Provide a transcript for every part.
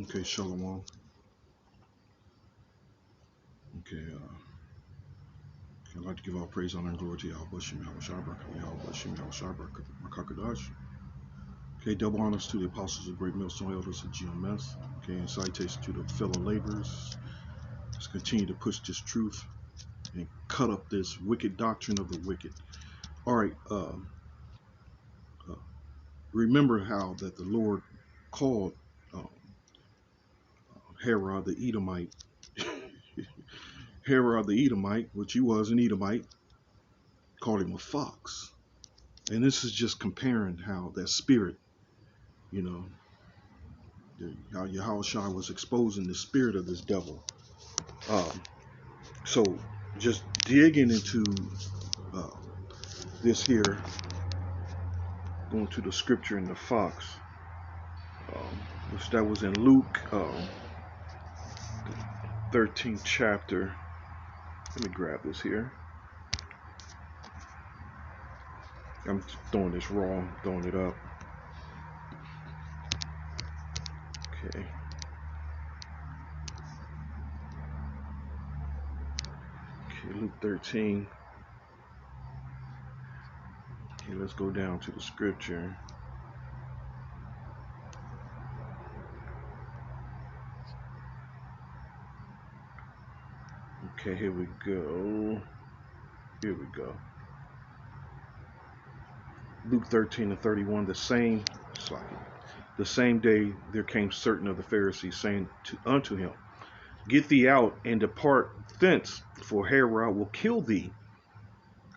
Okay, Shalom. Okay, I'd like to give all praise, honor, and glory to Yahweh Shem Yahweh Shabrak, Yahweh Shem Yahweh Shabrak, Makakadash. Okay, double honors to the apostles of Great Millstone Elders of GMS. Okay, and citation to the fellow laborers. Let's continue to push this truth and cut up this wicked doctrine of the wicked. All right, uh, remember how that the Lord called um, Herod the Edomite, Herod the Edomite, which he was an Edomite, called him a fox. And this is just comparing how that spirit, you know, how Yahushua was exposing the spirit of this devil. Um, so just digging into uh, this here, going to the scripture in the fox, which that was in Luke, the 13th chapter. Let me grab this here. I'm throwing this raw, throwing it up. Okay. Okay, Luke 13. Okay, let's go down to the scripture. Okay, here we go. Here we go. Luke 13 and 31, the same day there came certain of the Pharisees, saying unto him, Get thee out and depart thence, for Herod will kill thee.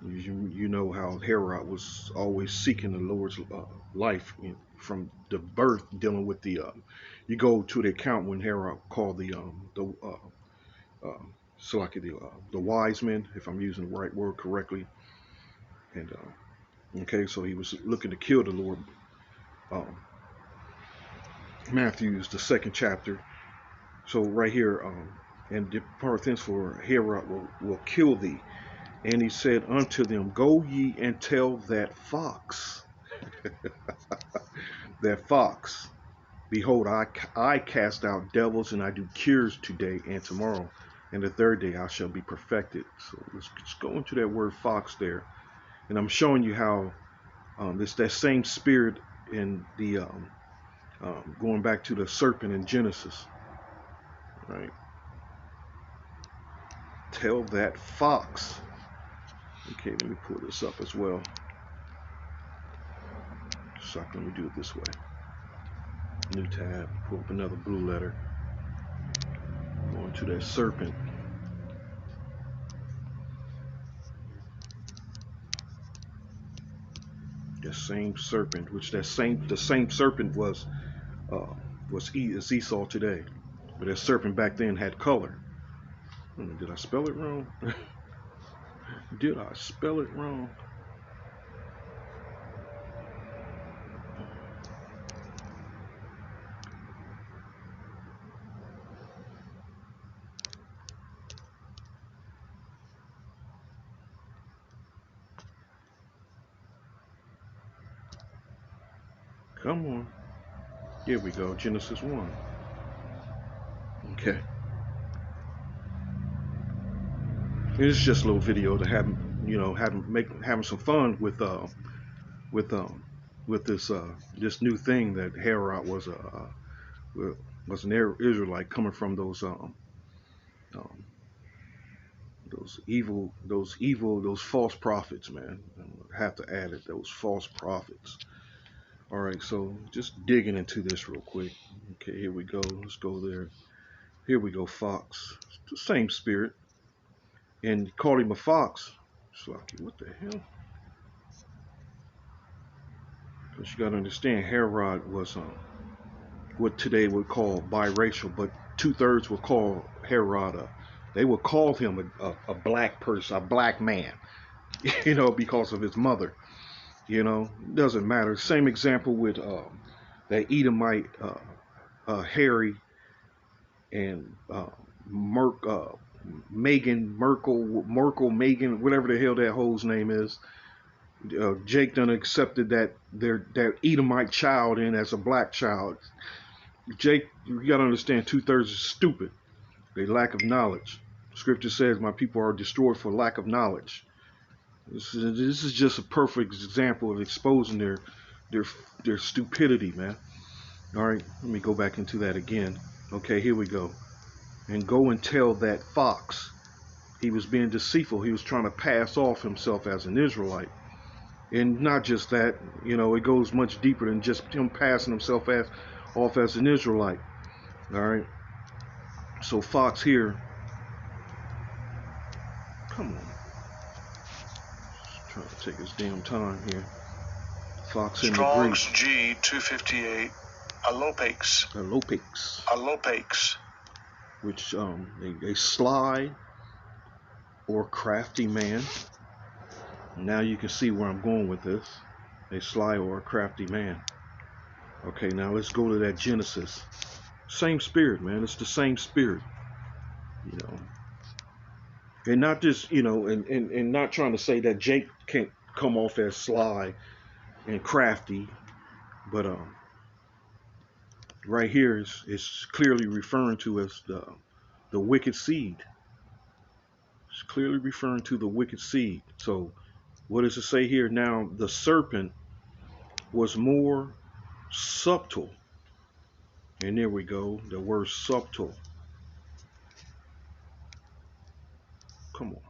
You know how Herod was always seeking the Lord's life from the birth, dealing with the. You go to the account when Herod called the wise men, if I'm using the right word correctly, and okay, so he was looking to kill the Lord. Um, Matthew's the second chapter. So right here, and depart thence, for Herod will kill thee. And he said unto them, Go ye and tell that fox, that fox, behold, I cast out devils, and I do cures today and tomorrow, and the third day I shall be perfected. So let's go into that word fox there, and I'm showing you how it's that same spirit in the going back to the serpent in Genesis, right? Tell that fox. Okay, let me pull this up as well. So let me do it this way. New tab, pull up another blue letter. Going to that serpent. That same serpent, which the same serpent was Esau today, but that serpent back then had color. Did I spell it wrong? Did I spell it wrong? Come on. Here we go. Genesis 1. Okay. It's just a little video to have having some fun with with this new thing that Herod was an Israelite coming from um, those false prophets, man. I have to add it, those false prophets. All right, so just digging into this real quick. Okay, here we go. Let's go there. Here we go, fox. It's the same spirit, and call him a fox. Slucky, what the hell? Because you got to understand, Herod was what today would call biracial, but 2/3 would call Herod they would call him a black person, a black man, because of his mother. Doesn't matter. Same example with that Edomite Harry and Megan, whatever the hell that hoe's name is. Jake done accepted that Edomite child in as a black child. Jake, you got to understand 2/3 is stupid. They lack of knowledge. Scripture says, my people are destroyed for lack of knowledge. This is just a perfect example of exposing their their stupidity, man. All right, let me go back into that again. Okay, here we go. And go and tell that fox. He was being deceitful. He was trying to pass off himself as an Israelite. And not just that, it goes much deeper than just him passing himself off as an Israelite. All right. So Fox here, come on, trying to take his damn time here. Fox in the Greek. Strong's G 258. Alopex. Which a sly or crafty man. Now you can see where I'm going with this. A sly or a crafty man. Okay, now let's go to that Genesis. Same spirit, man. It's the same spirit. And not just, and not trying to say that Jake can't come off as sly and crafty, but right here is clearly referring to as the wicked seed. It's clearly referring to the wicked seed. So what does it say here? Now the serpent was more subtle. And there we go, the word subtle. Come on.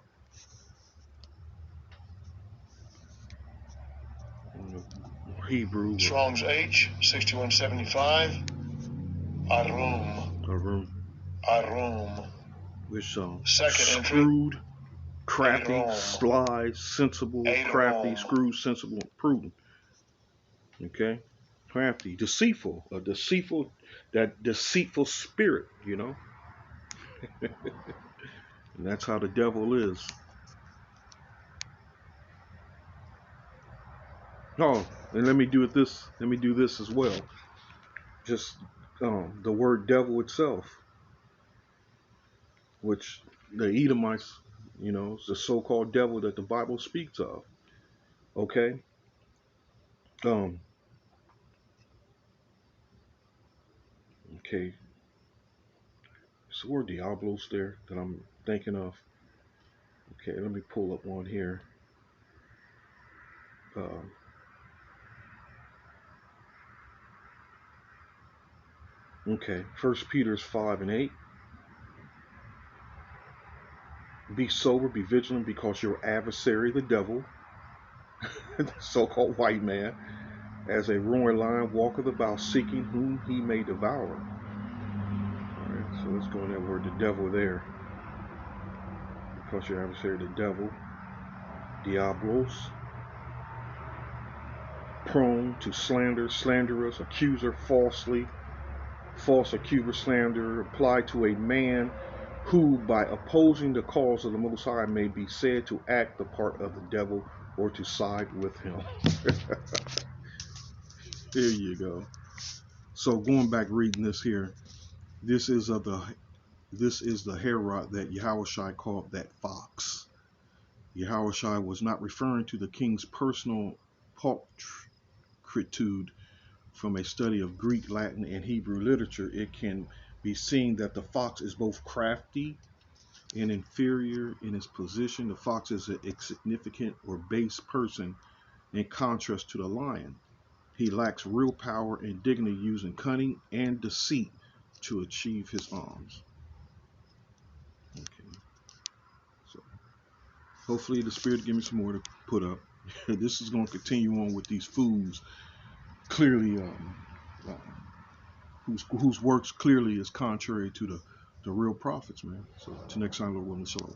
Hebrew. Strong's H 6175. Arum. Which second screwed, entry. crafty, sly, sensible, crafty, screwed, sensible, prudent. Okay, crafty, deceitful, that deceitful spirit, and that's how the devil is. Oh, and let me do this as well. Just the word devil itself, which the Edomites, is the so-called devil that the Bible speaks of. Okay. Okay. So where Diablos there that I'm thinking of. Okay, let me pull up one here. Okay, 1 Peter 5:8. Be sober, be vigilant, because your adversary, the devil, the so-called white man, as a roaring lion, walketh about seeking whom he may devour. All right, so let's go in that word, the devil there. Because your adversary, the devil, Diablos, prone to slander, slanderous, accuser, false accuser, slanderer, applied to a man who, by opposing the cause of the Most High, may be said to act the part of the devil or to side with him. There you go. So going back reading this here, this is the Herod that Yahushua called that fox. Yahushua was not referring to the king's personal pulchritude. From a study of Greek, Latin, and Hebrew literature, it can be seen that the fox is both crafty and inferior in its position. The fox is an insignificant or base person in contrast to the lion. He lacks real power and dignity, using cunning and deceit to achieve his aims. Okay. So hopefully the Spirit give me some more to put up. This is going to continue on with these fools. Clearly, whose works clearly is contrary to the real prophets, man. So till next time, Lord willing, shalom.